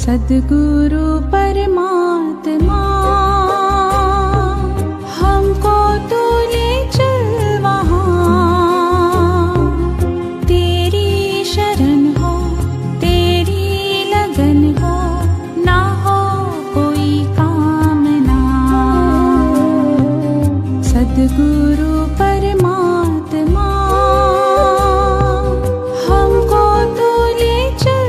सद्गुरु परमात्मा हमको तू ले चल वहाँ, तेरी शरण हो तेरी लगन हो, ना हो कोई कामना। सद्गुरु परमात्मा हमको तू ले चल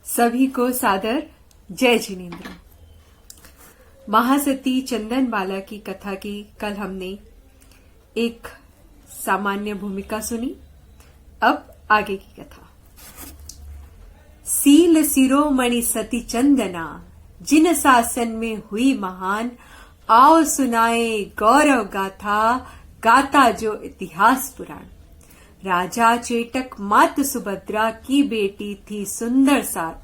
सभी को सादर जय जिनेन्द्र। महासती चंदन बाला की कथा की कल हमने एक सामान्य भूमिका सुनी। अब आगे की कथा। सील शिरोमणि सती चंदना, जिन शासन में हुई महान, आओ सुनाए गौरव गाथा, गाता जो इतिहास पुराण। राजा चेटक मात सुभद्रा की बेटी थी सुंदर साथ,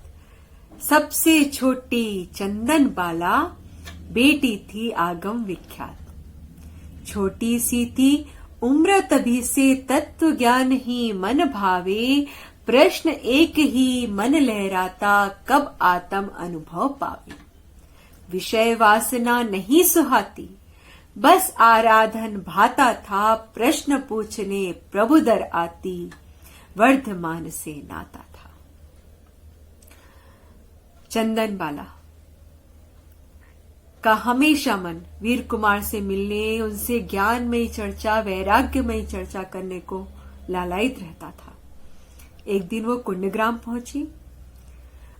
सबसे छोटी चंदन बाला बेटी थी आगम विख्यात। छोटी सी थी उम्र तभी से तत्व ज्ञान ही मन भावे, प्रश्न एक ही मन लहराता कब आत्म अनुभव पावे। विषय वासना नहीं सुहाती, बस आराधन भाता था, प्रश्न पूछने प्रभु दर आती, वर्धमान से नाता था। चंदन बाला का हमेशा मन वीर कुमार से मिलने, उनसे ज्ञानमयी चर्चा, वैराग्यमयी चर्चा करने को लालायित रहता था। एक दिन वो कुंडग्राम पहुंची,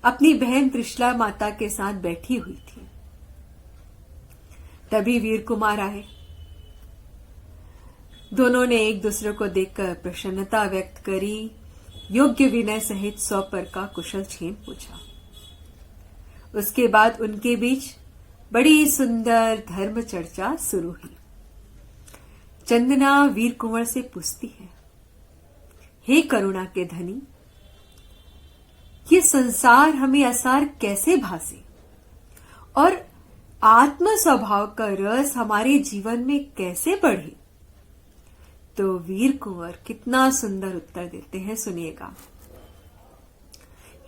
अपनी बहन त्रिशला माता के साथ बैठी हुई थी। तभी वीर कुमार आए। दोनों ने एक दूसरे को देखकर प्रसन्नता व्यक्त करी, योग्य विनय सहित 100 पर का कुशल छेम पूछा। उसके बाद उनके बीच बड़ी सुंदर धर्म चर्चा शुरू हुई। चंदना वीर कुंवर से पूछती है, हे करुणा के धनी, ये संसार हमें असार कैसे भासे और आत्म स्वभाव का रस हमारे जीवन में कैसे बढ़े? तो वीर कुंवर कितना सुंदर उत्तर देते हैं, सुनिएगा।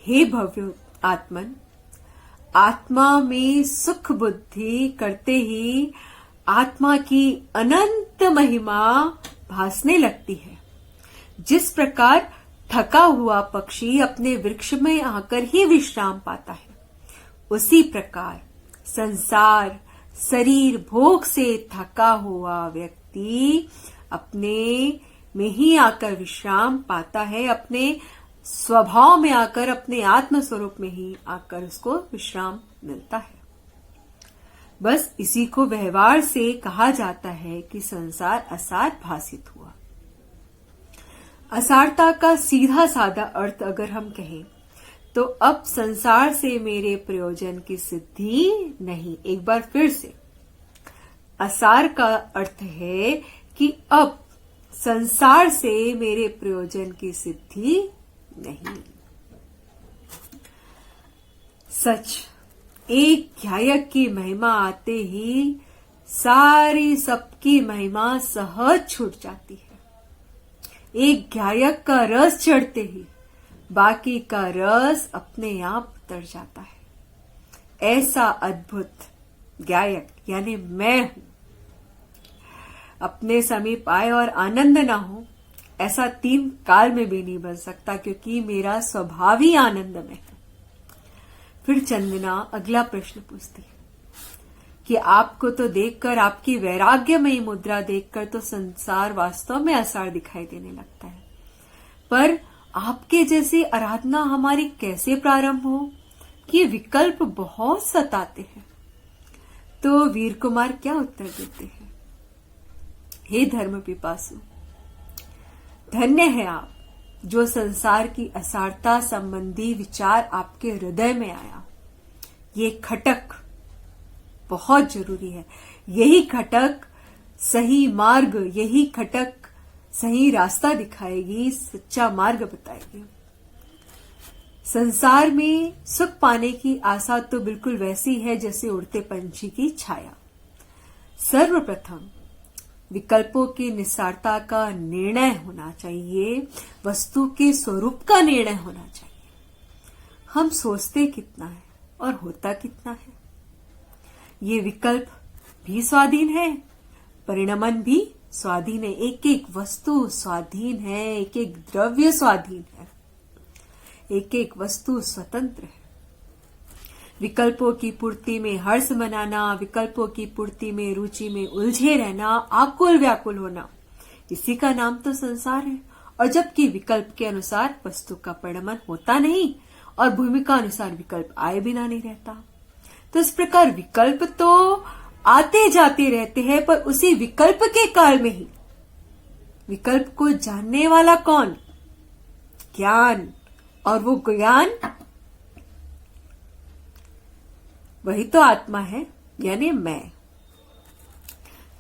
हे भव्य आत्मन, आत्मा में सुख बुद्धि करते ही आत्मा की अनंत महिमा भासने लगती है। जिस प्रकार थका हुआ पक्षी अपने वृक्ष में आकर ही विश्राम पाता है, उसी प्रकार संसार शरीर भोग से थका हुआ व्यक्ति अपने में ही आकर विश्राम पाता है, अपने स्वभाव में आकर, अपने आत्म स्वरूप में ही आकर उसको विश्राम मिलता है। बस इसी को व्यवहार से कहा जाता है कि संसार असार भासित हुआ। असारता का सीधा साधा अर्थ अगर हम कहें तो अब संसार से मेरे प्रयोजन की सिद्धि नहीं। एक बार फिर से, असार का अर्थ है कि अब संसार से मेरे प्रयोजन की सिद्धि नहीं। सच, एक गायक की महिमा आते ही सारी सबकी महिमा सहज छूट जाती है। एक गायक का रस चढ़ते ही बाकी का रस अपने आप उतर जाता है। ऐसा अद्भुत गायक यानी मैं हूं। अपने समीप आए और आनंद ना हो, ऐसा 3 काल में भी नहीं बन सकता, क्योंकि मेरा स्वभाव ही आनंद में है। फिर चंदना अगला प्रश्न पूछती है कि आपको तो देखकर, आपकी वैराग्यमयी मुद्रा देखकर तो संसार वास्तव में असार दिखाई देने लगता है, पर आपके जैसी आराधना हमारी कैसे प्रारंभ हो? ये विकल्प बहुत सताते हैं। तो वीर कुमार क्या उत्तर देते हैं? हे धर्म पिपासु, धन्य है आप जो संसार की असारता संबंधी विचार आपके हृदय में आया। ये खटक बहुत जरूरी है। यही खटक सही मार्ग, यही खटक सही रास्ता दिखाएगी, सच्चा मार्ग बताएगी। संसार में सुख पाने की आशा तो बिल्कुल वैसी है जैसे उड़ते पंछी की छाया। सर्वप्रथम विकल्पों की निस्सारता का निर्णय होना चाहिए, वस्तु के स्वरूप का निर्णय होना चाहिए। हम सोचते कितना है और होता कितना है। ये विकल्प भी स्वाधीन है, परिणमन भी स्वाधीन है। एक एक वस्तु स्वाधीन है, एक एक द्रव्य स्वाधीन है, एक एक वस्तु स्वतंत्र है। विकल्पों की पूर्ति में हर्ष मनाना, विकल्पों की पूर्ति में रुचि में उलझे रहना, आकुल व्याकुल होना, इसी का नाम तो संसार है। और जबकि विकल्प के अनुसार वस्तु का परिणमन होता नहीं और भूमिका अनुसार विकल्प आए बिना नहीं रहता। तो इस प्रकार विकल्प तो आते जाते रहते हैं, पर उसी विकल्प के काल में ही विकल्प को जानने वाला कौन? ज्ञान। और वो ज्ञान वही तो आत्मा है, यानी मैं।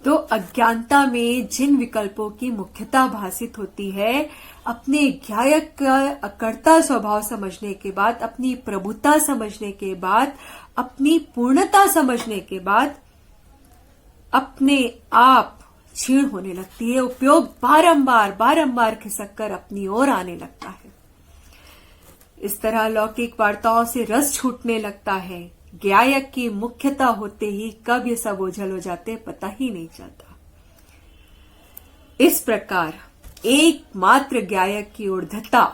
तो अज्ञानता में जिन विकल्पों की मुख्यता भासित होती है, अपने ज्ञायक का अकर्ता स्वभाव समझने के बाद, अपनी प्रभुता समझने के बाद, अपनी पूर्णता समझने के बाद अपने आप क्षीण होने लगती है। उपयोग बारंबार खिसक कर अपनी ओर आने लगता है। इस तरह लौकिक वार्ताओं से रस छूटने लगता है। ज्ञायक की मुख्यता होते ही कब ये सब ओझल हो जाते पता ही नहीं चलता। इस प्रकार एकमात्र ज्ञायक की ऊर्ध्वता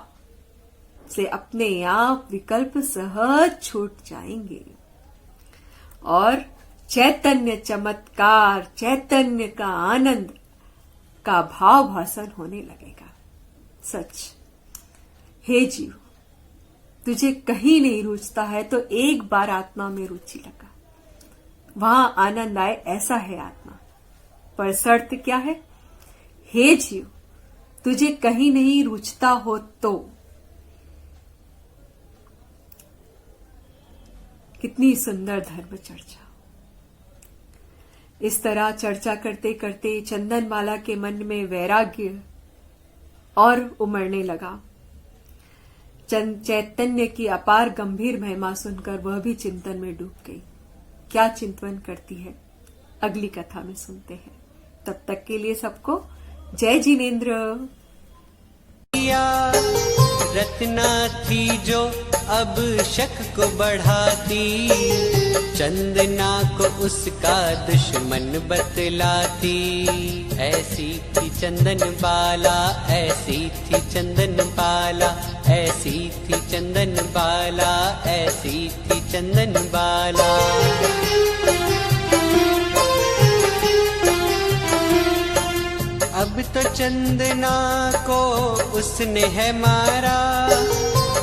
से अपने आप विकल्प सहज छूट जाएंगे और चैतन्य चमत्कार, चैतन्य का आनंद का भाव भाषण होने लगेगा। सच, हे जीव, तुझे कहीं नहीं रुचता है तो एक बार आत्मा में रुचि लगा, वहां आनंद आए, ऐसा है आत्मा। पर शर्त क्या है? हे जीव, तुझे कहीं नहीं रुचता हो तो। कितनी सुंदर धर्म चर्चा। इस तरह चर्चा करते करते चंदनमाला के मन में वैराग्य और उमड़ने लगा। चैतन्य की अपार गंभीर महिमा सुनकर वह भी चिंतन में डूब गई। क्या चिंतन करती है, अगली कथा में सुनते हैं। तब तक के लिए सबको जय जिनेन्द्र। रत्ना थी जो अब शक को बढ़ाती, चंदना को उसका दुश्मन बतलाती। ऐसी थी चंदन बाला, ऐसी थी चंदन बाला, ऐसी थी चंदन बाला, ऐसी थी चंदन बाला। अब तो चंदना को उसने है मारा,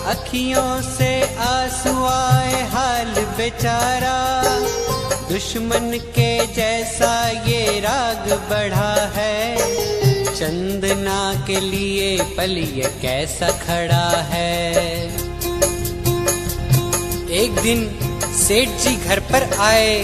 अखियों से आंसू आए हाल बेचारा। दुश्मन के जैसा ये राग बढ़ा है, चंदना के लिए पल ये कैसा खड़ा है। एक दिन सेठ जी घर पर आए,